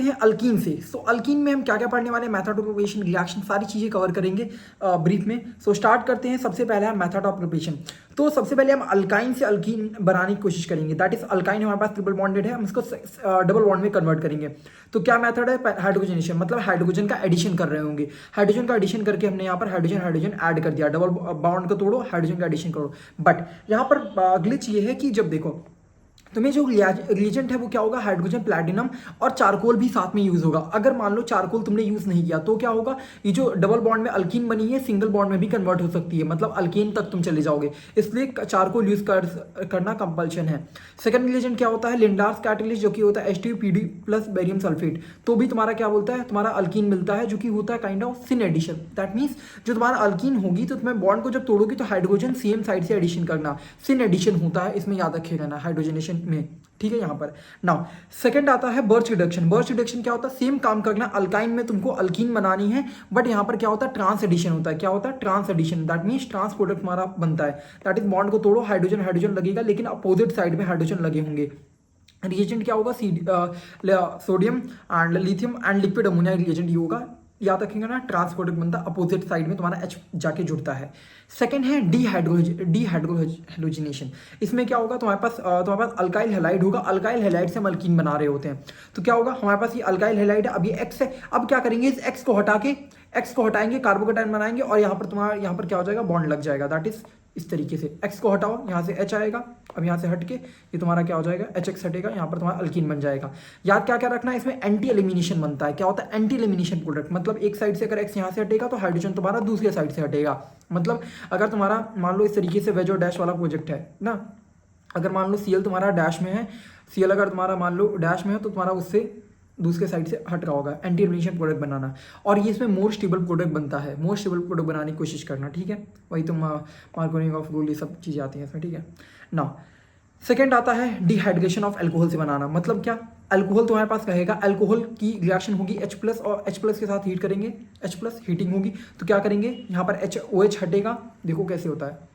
हैं अल्कीन से। सो अल्कीन में हम क्या क्या पढ़ने वाले हैं, मेथड ऑफ प्रिपरेशन, रिएक्शन, सारी चीज़ें कवर करेंगे ब्रीफ में। सो स्टार्ट करते हैं। सबसे पहले है मेथड ऑफ प्रिपरेशन। तो सबसे पहले हम अल्काइन से अल्कीन बनाने की कोशिश करेंगे। दैट इज अल्काइन हमारे पास ट्रिपल बॉन्डेड है, हम इसको डबल बॉन्ड में कन्वर्ट करेंगे। तो क्या मेथड है, हाइड्रोजनेशन, मतलब हाइड्रोजन का एडिशन कर रहे होंगे। हाइड्रोजन का एडिशन करके हमने यहाँ पर हाइड्रोजन हाइड्रोजन ऐड कर दिया, डबल बॉन्ड को तोड़ो, हाइड्रोजन का एडिशन करो। बट यहाँ पर ग्लिच ये है कि जब देखो तुम्हें जो रिएजेंट है वो क्या होगा, हाइड्रोजन, प्लैटिनम और चारकोल भी साथ में यूज होगा। अगर मान लो चारकोल तुमने यूज नहीं किया तो क्या होगा, ये जो डबल बॉन्ड में अल्कीन बनी है सिंगल बॉन्ड में भी कन्वर्ट हो सकती है, मतलब अल्कीन तक तुम चले जाओगे, इसलिए चारकोल यूज करना कंपल्शन है। सेकंड रिएजेंट क्या होता है, लिंडार्स कैटलिस्ट, जो कि होता है H2PD प्लस बेरियम सल्फेट। तो भी तुम्हारा क्या बोलता है, तुम्हारा अल्कीन मिलता है, जो कि होता है kind of syn addition. That means जो तुम्हारा अल्कीन होगी तो तुम्हें बॉन्ड को जब तोड़ोगी तो हाइड्रोजन सेम साइड से एडिशन करना, सिन एडिशन होता है, इसमें याद रखिएगा ना हाइड्रोजनेशन में। ठीक है, यहाँ पर नाउ सेकंड आता है बर्च रिडक्शन। बर्च रिडक्शन क्या होता है, सेम काम करना, अल्काइन में तुमको अल्कीन बनानी है, बट यहाँ पर क्या होता है, ट्रांस एडिशन होता है। क्या होता है, trans addition. That means trans product हमारा बनता है। दैट इज बॉन्ड को तोड़ो, हाइड्रोजन हाइड्रोजन लगेगा, लेकिन अपोजिट साइड में हाइड्रोजन लगे होंगे। रिएजेंट क्या होगा, sodium and lithium and liquid ammonia reagent ये होगा। याद रखेंगे ना, ट्रांसपोर्ट बनता है, अपोजिट साइड में तुम्हारा H जाके जुड़ता है। सेकंड है डीहाइड्रोजनेशन। इसमें क्या होगा, तुम्हारे पास अल्काइल हैलाइड होगा, अल्काइल हैलाइड से हम अल्कीन बना रहे होते हैं। तो क्या होगा, हमारे पास ये अल्काइल हैलाइड है, अब ये X है। अब क्या करेंगे, इस X को हटा के X को हटाएंगे, कार्बोकेटाइन बनाएंगे, और यहाँ पर तुम्हारा यहाँ पर क्या हो जाएगा, बॉन्ड लग जाएगा। दैट इज इस तरीके से X को हटाओ, यहाँ से H आएगा, अब यहाँ से हट के ये तुम्हारा क्या हो जाएगा, HX हटेगा, यहाँ पर तुम्हारा अल्कीन बन जाएगा। याद क्या क्या रखना है, इसमें एंटी एलिमिनेशन बनता है। क्या होता है, एंटी एलिमिनेशन प्रोडक्ट, मतलब एक साइड से अगर X यहाँ से हटेगा तो हाइड्रोजन तुम्हारा दूसरे साइड से हटेगा। मतलब अगर तुम्हारा मान लो इस तरीके से वेज और डैश वाला प्रोजेक्ट है ना, अगर मान लो Cl तुम्हारा डैश में है, Cl अगर तुम्हारा मान लो डैश में है तो तुम्हारा उससे दूसरे साइड से हट रहा होगा, एंटी एलिमिनेशन प्रोडक्ट बनाना। और ये इसमें मोर स्टेबल प्रोडक्ट बनता है, मोर स्टेबल प्रोडक्ट बनाने की कोशिश करना। ठीक है, वही तो मार्कोनिंग ऑफ गोल ये सब चीज़ें आती हैं इसमें। ठीक है ना, सेकेंड आता है डिहाइड्रेशन ऑफ एल्कोहल से बनाना। मतलब क्या, अल्कोहल तुम्हारे पास रहेगा, अल्कोहल की रिएक्शन होगी H प्लस, और H प्लस के साथ हीट करेंगे, H प्लस हीटिंग होगी, तो क्या करेंगे, यहाँ पर OH हटेगा। देखो कैसे होता है,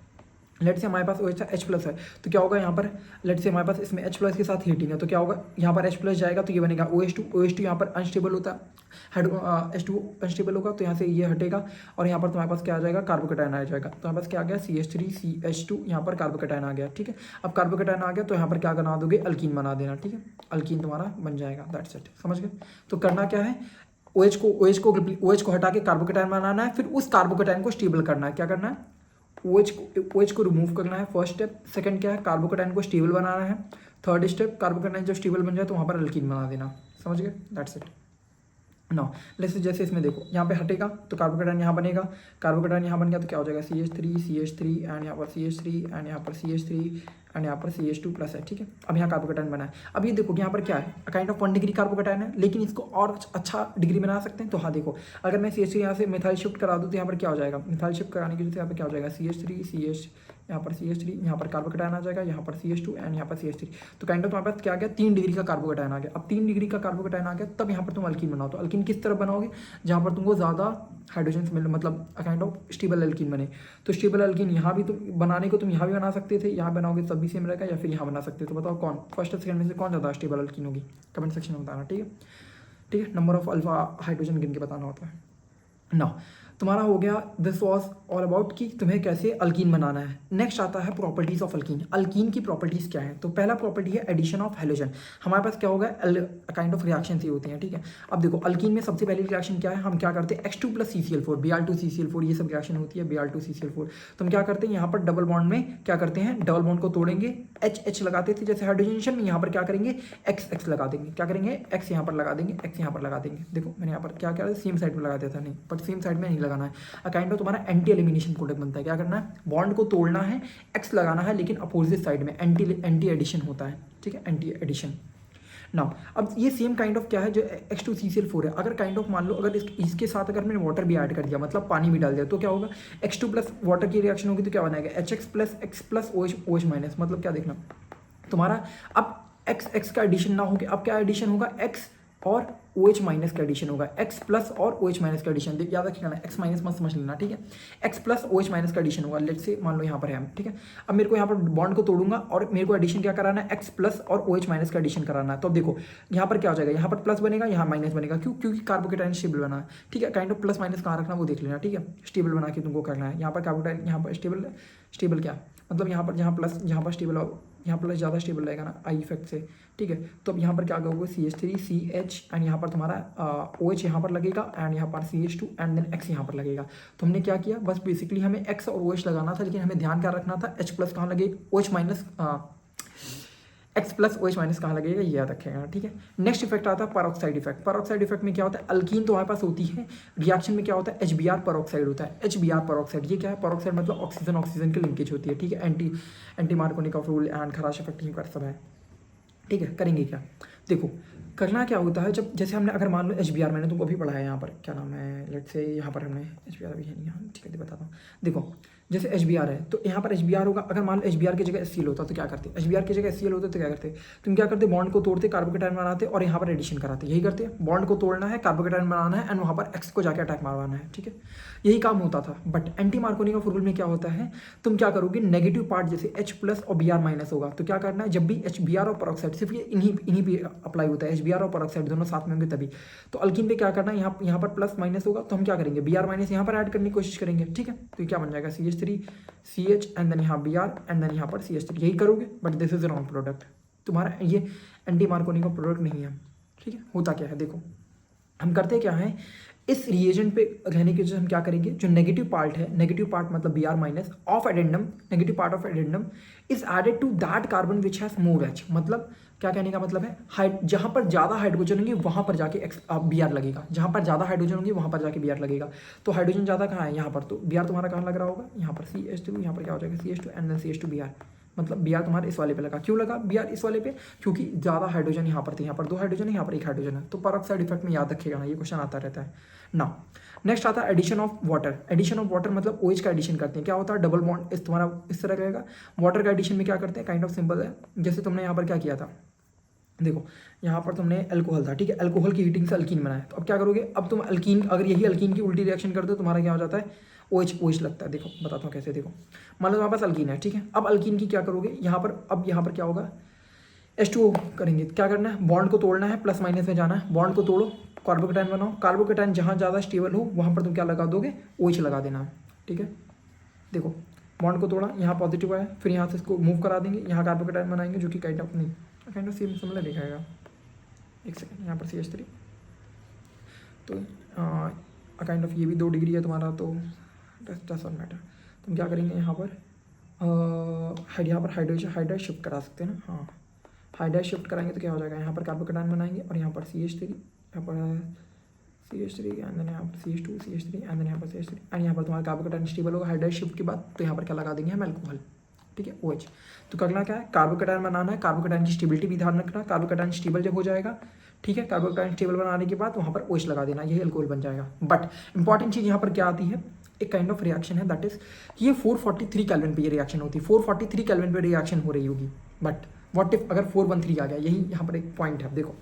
लेट से हमारे पास OH H प्लस है, तो क्या होगा, यहाँ पर लेट से हमारे पास इसमें H प्लस के साथ हीटिंग है, तो क्या होगा, यहाँ पर H प्लस जाएगा तो ये बनेगा OH2 यहाँ पर अनस्टेबल होता है, H2 अनस्टेबल होगा तो यहाँ से ये हटेगा, और यहाँ पर तुम्हारे पास क्या आ जाएगा, कार्बोकेटाइन आ जाएगा। तो हमारे पास क्या आ गया, CH3CH2, यहाँ पर कार्बोकेटाइन आ गया। ठीक है, अब कार्बोकेटाइन आ गया तो यहाँ पर क्या बना दोगे, अल्कीन बना देना। ठीक है, अल्कीन तुम्हारा बन जाएगा। दैट्स इट, समझ गए। तो करना क्या है, OH को हटा के कार्बोकेटाइन बनाना है, फिर उस कार्बोकेटाइन को स्टेबल करना है। क्या करना है, OH को रिमूव करना है, फर्स्ट स्टेप। सेकंड क्या है, कार्बोकेटाइन को स्टेबल बनाना है। थर्ड स्टेप, कार्बोकेटाइन जब स्टेबल बन जाए तो वहाँ पर अल्कीन बना देना। समझ गए, दैट्स इट। नो जैसे इसमें देखो, यहाँ पे हटेगा तो कार्बोकेटाइन यहाँ बनेगा, कार्बोकेटाइन यहाँ बन गया तो क्या हो जाएगा, CH3 एंड यहाँ पर CH3 एंड यहाँ पर CH3 एंड यहाँ पर CH2 प्लस है। ठीक है, अब यहाँ कार्बोकेटाइन बना है। अब ये देखो यहाँ पर क्या है, काइंड ऑफ 1 डिग्री कार्बोकेटाइन है, लेकिन इसको और अच्छा डिग्री बना सकते हैं। तो हाँ देखो, अगर मैं CH3 यहाँ से मिथाइल शिफ्ट करा दूँ तो यहाँ पर क्या हो जाएगा, मिथाइल शिफ्ट कराने की वजह से यहाँ पर क्या हो जाएगा, CH3 यहाँ पर CH3, यहाँ पर कार्बोकेटाइन आ जाएगा, यहाँ पर CH2 एंड यहाँ पर CH3। तो काइंड ऑफ तुम्हारे पास क्या आ गया, 3 डिग्री का कार्बोकेटाइन आ गया। अब 3 डिग्री का कार्बोकेटाइन आ गया, तब यहाँ पर तुम अल्कीन बनाओ। तो अल्कीन किस तरह बनाओगे, जहाँ पर तुमको ज़्यादा हाइड्रोजन मिले, मतलब काइंड ऑफ स्टेबल अल्कीन बने। तो स्टेबल अल्कीन यहाँ भी तुम बनाने को तुम यहाँ भी बना सकते थे, यहाँ बनाओगे तब भी सेम रहेगा, या फिर यहाँ बना सकते थे। तो बताओ कौन, फर्स्ट और सेकंड में से कौन ज़्यादा स्टेबल अल्कीन होगी, कमेंट सेक्शन में बताना। ठीक है, ठीक है, नंबर ऑफ अल्फा हाइड्रोजन गिन के बताना होता है ना। तुम्हारा हो गया, दिस वॉज ऑल अबाउट कि तुम्हें कैसे अल्कीन बनाना है। नेक्स्ट आता है प्रॉपर्टीज ऑफ अल्कीन। अल्कीन की प्रॉपर्टीज क्या है, तो पहला प्रॉपर्टी है एडिशन ऑफ हैलोजन। हमारे पास क्या होगा, काइंड ऑफ रिएक्शन ही होती हैं। ठीक है, अब देखो अल्कीन में सबसे पहली रिएक्शन क्या है, हम क्या करते हैं, H2 प्लस CCl4, Br2CCl4, ये सब रिएक्शन होती है, Br2CCl4। तो हम क्या करते हैं, यहाँ पर डबल बॉन्ड में क्या करते हैं, डबल बॉन्ड को तोड़ेंगे, H लगाते थे जैसे हाइड्रोजनेशन में, यहाँ पर क्या करेंगे, X लगा देंगे। क्या करेंगे, X यहाँ पर लगा देंगे, X यहाँ पर लगा देंगे। देखो मैंने यहाँ पर क्या किया, सेम साइड में लगा दिया था, नहीं बट सेम साइड में नहीं लगाना है। काइंड ऑफ तुम्हारा एंटी एलिमिनेशन प्रोडक्ट बनता है। क्या करना है, बॉन्ड को तोड़ना है, X लगाना है, लेकिन अपोजिट साइड में एंटी एडिशन होता है। ठीक है, एंटी एडिशन। नाउ अब ये सेम काइंड ऑफ क्या है, जो H2CCl4 है, अगर काइंड ऑफ मान लो अगर इसके साथ अगर मैंने वाटर भी ऐड कर दिया, मतलब पानी भी डाल दिया, तो क्या होगा, H2 प्लस वाटर की रिएक्शन होगी तो क्या बनाएगा, HX plus X plus OH minus. मतलब क्या देखना तुम्हारा, अब X का एडिशन ना होकर अब क्या एडिशन होगा, X और OH माइनस का एडिशन होगा, X प्लस और OH माइनस का एडिशन। याद रखिएगा ना, X माइनस मत समझ लेना, ठीक है। X प्लस OH माइनस का एडिशन होगा। लेट्स से मान लो यहाँ पर है, ठीक है। अब मेरे को यहाँ पर बॉन्ड को तोड़ूंगा और मेरे को एडिशन क्या कराना है, X प्लस और OH माइनस का एडिशन कराना है। तो अब देखो यहाँ पर क्या हो जाएगा, यहाँ पर प्लस बनेगा, यहाँ माइनस बनेगा। क्यों? क्योंकि कार्बोकेटाइन स्टेबल बना है, ठीक है। काइंड ऑफ प्लस माइनस कहाँ रखना वो देख लेना, ठीक है। स्टेबल बना के तुमको करना है। यहाँ पर कार्बोकेटाइन, यहाँ पर स्टेबल क्या मतलब, यहाँ पर जहाँ प्लस, यहाँ पर स्टेबल, यहाँ प्लस ज़्यादा स्टेबल रहेगा ना आई इफेक्ट से, ठीक है। तो अब यहाँ पर क्या होगा, CH3 CH एंड यहाँ पर तुम्हारा OH यहाँ पर लगेगा एंड यहाँ पर CH2 एंड देन X यहाँ पर लगेगा। तो हमने क्या किया, बस बेसिकली हमें X और OH लगाना था, लेकिन हमें ध्यान क्या रखना था, H प्लस कहाँ लगेगा, OH minus X plus OH minus कहाँ लगेगा, ये याद रखेगा, ठीक है। नेक्स्ट इफेक्ट आता है परऑक्साइड इफेक्ट। परऑक्साइड इफेक्ट में क्या होता है, अल्कीन तो हमारे पास होती है, रिएक्शन में क्या होता है, HBr परऑक्साइड होता है। HBr परऑक्साइड, ये क्या है, परऑक्साइड मतलब ऑक्सीजन ऑक्सीजन की लिंकेज होती है, ठीक है। एंटी मार्कोनिकॉफ रूल एंड खराश इफेक्ट ही कर सब है, ठीक है। करेंगे क्या, देखो करना क्या होता है, जब जैसे हमने अगर मान लो HBr, मैंने तुमको अभी पढ़ाया यहाँ पर, क्या नाम है, लेट्स से यहाँ पर हमने HBr अभी है नहीं, यहाँ ठीक है बताता हूँ। देखो जैसे HBr है तो यहाँ पर HBr होगा, अगर मान लो HBr की जगह HCl होता तो क्या करते, HBr की जगह HCl होता तो क्या करते, तुम क्या करते, बॉन्ड को तोड़ते, कार्बोकेटाइन बनाते और यहाँ पर एडिशन कराते। यही करते हैं, बॉन्ड को तोड़ना है, कार्बोकेटाइन बनाना है एंड वहाँ पर X को जाकर अटैक मारवाना है, ठीक है। यही काम होता था। बट एंटी मार्कोनिकॉफ रूल में क्या होता है, तुम क्या करोगे, नेगेटिव पार्ट जैसे H प्लस और Br माइनस होगा तो क्या करना है, जब भी HBr और परऑक्साइड, सिर्फ ये इन्हीं पे अप्लाई होता है, HBr और परऑक्साइड दोनों साथ में होंगे तभी। तो अल्कीन पे क्या करना है, यहाँ पर प्लस माइनस होगा तो हम क्या करेंगे, Br माइनस यहाँ पर ऐड करने की कोशिश करेंगे, ठीक है। तो क्या बन जाएगा, CH3 CH एंड देन यहाँ Br एंड देन यहाँ पर CH3, यही करोगे। But this is wrong product, तुम्हारा ये एंटी मार्कोनिकॉफ प्रोडक्ट नहीं है, ठीक है। होता क्या है, देखो हम करते क्या है, इस रिएजेंट पे रहने की वजह से हम क्या करेंगे, जो नेगेटिव पार्ट है, नेगेटिव पार्ट मतलब Br minus of addendum, negative part of addendum is added to that carbon which has more H। मतलब क्या कहने का मतलब है, जहाँ पर ज़्यादा हाइड्रोजन होंगे वहाँ पर जाके Br लगेगा, जहाँ पर ज़्यादा हाइड्रोजन होंगे वहाँ पर जाके Br लगेगा। तो हाइड्रोजन ज़्यादा कहाँ है, यहाँ पर, तो Br तुम्हारा कहाँ लग रहा होगा, यहाँ पर CH2, यहाँ पर क्या हो जाएगा CH2 and then CH2 Br। मतलब Br तुम्हारे इस वाले पे लगा, क्यों लगा Br इस वाले पे, क्योंकि ज़्यादा हाइड्रोजन यहाँ पर थे, यहाँ पर 2 हाइड्रोजन है, यहाँ पर 1 हाइड्रोजन है। तो परऑक्साइड इफेक्ट में याद रखिएगा ना, ये क्वेश्चन आता रहता है ना। नेक्स्ट आता है addition of water. Addition of water मतलब OH का एडिशन करते हैं, क्या होता है, डबल बॉन्ड इस तुम्हारा इस तरह रहेगा। वाटर का एडिशन में क्या करते हैं, काइंड ऑफ सिंपल है, जैसे तुमने यहाँ पर क्या किया था, देखो यहाँ पर तुमने अल्कोहल था, ठीक है, अल्कोहल की हीटिंग से अल्कीन बनाया। तो अब क्या करोगे, अब तुम अल्कीन, अगर यही अल्कीन की उल्टी रिएक्शन करते हो तुम्हारा क्या हो जाता है, OH लगता है। देखो बताता हूँ कैसे, देखो मान लो तुम्हारे पास अल्कीन है, ठीक है। अब अल्कीन की क्या करोगे, यहाँ पर, अब यहाँ पर क्या होगा, H2O करेंगे। क्या करना है, बॉन्ड को तोड़ना है, प्लस माइनस में जाना है, बॉन्ड को तोड़ो, कार्बोकेटाइन बनाओ। कार्बोकेटाइन जहाँ ज़्यादा स्टेबल हो वहाँ पर तुम क्या लगा दोगे, OH लगा देना, ठीक है। देखो बॉन्ड को तोड़ा, यहाँ पॉजिटिव आया, फिर यहाँ से इसको मूव करा देंगे, यहाँ कार्बोकेटाइन बनाएंगे जो कि काइंड ऑफ सेम सिमिलर दिखाएगा। एक सेकेंड, यहाँ पर CH3, तो काइंड ऑफ ये भी 2 डिग्री है तुम्हारा, तो डस ऑन मैटर। तुम क्या करेंगे, यहाँ पर हाइड्राइड शिफ्ट करा सकते हैं ना, हाँ हाइड्राइड शिफ्ट कराएंगे तो क्या हो जाएगा, यहाँ पर कार्बोकेटाइन बनाएंगे और यहाँ पर CH3, यहाँ पर CH3 एंड देन यहाँ पर CH2 CH3 एंड देन यहाँ पर CH3 एंड यहाँ पर तुम्हारा कार्बोकेटाइन स्टेबल होगा हाइड्राइड शिफ्ट के बाद। तो यहाँ पर क्या लगा देंगे हम, अल्कोहल, ठीक है, OH। तो करना क्या है, कार्बोकेटाइन बनाना है, कार्बोकेटाइन की स्टेबिलिटी भी ध्यान रखना, कार्बोकेटाइन स्टेबल जब हो जाएगा, ठीक है, कार्बोकेटाइन स्टेबल बनाने के बाद वहाँ पर OH लगा देना, यही अल्कोहल बन जाएगा। बट इंपॉर्टेंट चीज़ यहाँ पर क्या आती है, एक काइंड ऑफ रिएक्शन है, दैट इज कि ये 443 केल्विन पे ये रिएक्शन होती है, 443 केल्विन पे रिएक्शन हो रही होगी। बट व्हाट इफ अगर 413 आ गया, यही यहाँ पर एक पॉइंट है। देखो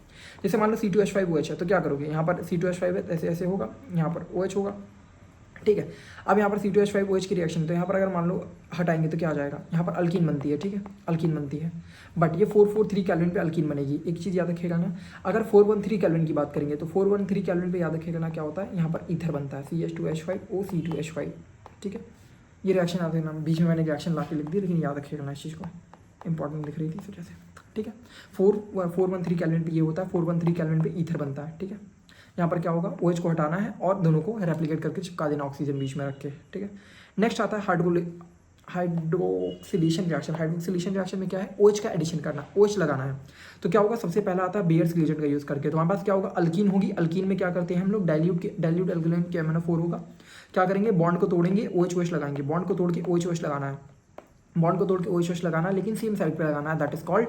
जैसे मान लो C2H5OH है तो क्या करोगे, यहाँ पर C2H5 है ऐसे ऐसे होगा, यहाँ पर OH होगा, ठीक है। अब यहाँ पर C2H5OH की रिएक्शन, तो यहाँ पर अगर मान लो हटाएंगे तो क्या आ जाएगा, यहाँ पर अल्कीन बनती है, ठीक है, अल्कीन बनती है। बट ये 443 केल्विन पे अल्कीन बनेगी। एक चीज़ याद रखिएगा ना, अगर 413 केल्विन की बात करेंगे तो 413 केल्विन पे याद रखिएगा ना क्या होता है, यहाँ पर ईथर बनता है, CH2H5O C2H5, ठीक है। ये रिएक्शन आते हैं ना, बीच में मैंने रिएक्शन ला के लिख दी, लेकिन याद रखिएगा ना इस चीज़ को, इंपॉर्टेंट दिख रही थी इस वजह से, ठीक है। 413 केल्विन पे ये होता है, 413 केल्विन पे ईथर बनता है, ठीक है। यहाँ पर क्या होगा, OH को हटाना है और दोनों को रेप्लिकेट करके चिपका देना ऑक्सीजन बीच में रख के, ठीक है। नेक्स्ट आता है हाइड्रोक्सिलेशन रिएक्शन। हाइड्रोक्सिलेशन रिएक्शन में क्या है, OH का एडिशन करना, OH लगाना है। तो क्या होगा, सबसे पहला आता है बेयर्स रिएजेंट का यूज़ करके। तो हमारे पास क्या होगा, अल्कीन होगी, अल्कीन में क्या करते हैं हम लोग, डाइल्यूट अल्कोहल के MnO4 होगा। क्या करेंगे, बॉन्ड को तोड़ेंगे, OH लगाएंगे, बॉन्ड को तोड़ के OH लगाना है, बॉन्ड को तोड़ के OH लगाना है, लेकिन सेम साइड पे लगाना है, that is called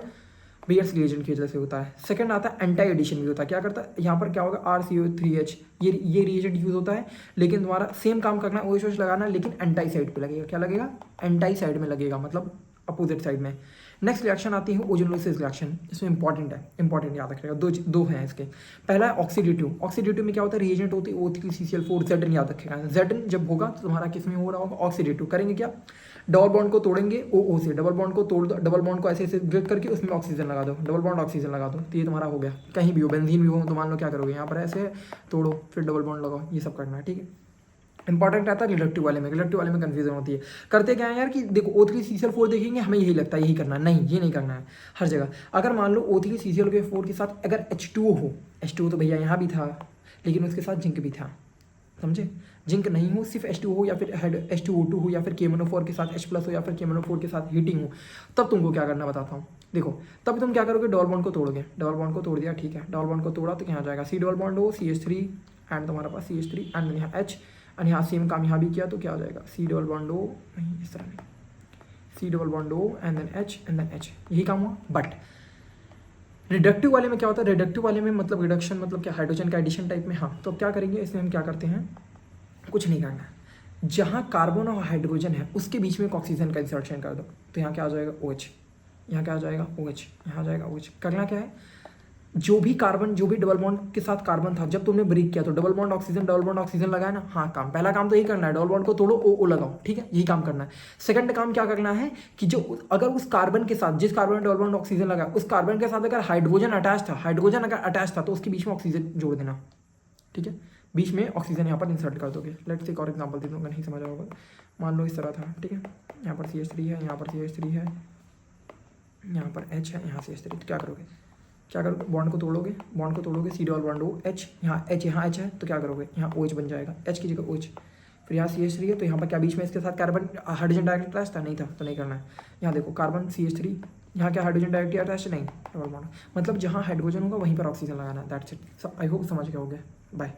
bears reagent की वजह से होता है। सेकंड आता है एंटी एडिशन भी होता है। क्या करता है, यहाँ पर क्या होगा, RCO3H, ये रिएजेंट यूज होता है, लेकिन तुम्हारा सेम काम करना है, OH लगाना है, लेकिन एंटी साइड पे लगेगा। क्या लगेगा, एंटी साइड में लगेगा, मतलब अपोजिट साइड में। नेक्स्ट रिएक्शन आती है ओजोनोलिसिस रिएक्शन। इसमें इंपॉर्टेंट है, इंपॉर्टेंट याद रखिएगा, दो हैं इसके। पहला है ऑक्सीडेटिव। ऑक्सीडेटिव में क्या होता है, रिएजेंट होती है O3CCl4 Zn, याद रखिएगा। Zn जब होगा तो तुम्हारा किस में हो रहा होगा, ऑक्सीडेटिव। करेंगे क्या, डबल बॉन्ड को तोड़ेंगे OO से, डबल बॉन्ड को तोड़ दो, डबल बॉन्ड को ऐसे ऐसे ब्रेक करके उसमें ऑक्सीजन लगा दो, डबल बॉन्ड ऑक्सीजन लगा दो, तो ये तुम्हारा हो गया। कहीं भी हो, बेंजीन भी हो, तो मान लो क्या करोगे, यहाँ पर ऐसे तोड़ो फिर डबल बॉन्ड लगाओ, ये सब करना है, ठीक है। इंपॉर्टेंट आता है रिडक्टिव वाले में, रिडक्टिव वाले में कंफ्यूजन होती है। करते क्या है यार कि देखो O3CCl4 देखेंगे, हमें यही लगता है यही करना है, नहीं ये नहीं करना है हर जगह। अगर मान लो O3CCl4 के साथ अगर H2O हो, H2O तो भैया यहाँ भी था लेकिन उसके साथ जिंक भी था, समझे। जिंक नहीं हो, सिर्फ H2O हो या फिर H2O2 हो या फिर KMnO4 के साथ H+ हो या फिर KMnO4 के साथ हीटिंग हो, तब तुमको क्या करना बताता हूँ। देखो तब तुम क्या करोगे, डबल बॉन्ड को तोड़ोगे, डबल बॉन्ड को तोड़ दिया, ठीक है। डबल बॉन्ड को तोड़ा तो क्या जाएगा, C डबल बॉन्ड हो CH3 एंड तुम्हारे पास CH3 एंड यहाँ H, एंड यहाँ सेम काम यहाँ भी किया तो क्या हो जाएगा, C डबल बॉन्ड हो, नहीं इस तरह नहीं, C डबल बॉन्ड हो and then H and then H, यही काम हुआ। बट रिडक्टिव वाले में क्या होता है, रिडक्टिव वाले में मतलब रिडक्शन मतलब क्या, हाइड्रोजन का एडिशन टाइप में। हाँ तो क्या करेंगे, इसमें हम क्या करते हैं, कुछ नहीं करना है। जहाँ कार्बन और हाइड्रोजन है उसके बीच में एक ऑक्सीजन का इंसर्शन कर दो, तो यहाँ क्या आ जाएगा OH, यहाँ क्या आ जाएगा OH, यहाँ आ जाएगा OH। करना क्या है, जो भी कार्बन, जो भी डबल बॉन्ड के साथ कार्बन था, जब तुमने ब्रेक किया तो डबल बॉन्ड ऑक्सीजन लगाया ना। हाँ काम, पहला काम तो यही करना है, डबल बॉन्ड को तोड़ो O लगाओ, ठीक है, यही काम करना है। सेकंड काम क्या करना है कि जो अगर उस कार्बन के साथ, जिस कार्बन डबल बॉन्ड ऑक्सीजन लगा, उस कार्बन के साथ अगर हाइड्रोजन अटैच था तो उसके बीच में ऑक्सीजन जोड़ देना, ठीक है। बीच में ऑक्सीजन यहाँ पर इंसर्ट कर दोगे। लेट्स से एक और एग्जांपल दे दूँगा, नहीं समझ होगा। मान लो इस तरह था, ठीक है, यहाँ पर CH3 है, यहाँ पर CH3 है, यहाँ पर H है, यहाँ CH3, तो क्या करोगे, बॉन्ड को तोड़ोगे, C डबल बॉन्ड हो H, यहाँ H है, तो क्या करोगे, यहाँ OH बन जाएगा, H की जगह OH। फिर यहाँ CH3 है, तो यहाँ पर क्या बीच में इसके साथ कार्बन हाइड्रोजन डायरेक्ट अटैच था, नहीं था, तो नहीं करना है। यहाँ देखो कार्बन CH3, यहाँ क्या हाइड्रोजन डायरेक्टली अटैच नहीं, डबल बॉन्ड, मतलब जहाँ हाइड्रोजन होगा वहीं पर ऑक्सीजन लगाना है, दैट्स इट। आई होप समझ गए होगे। बाय।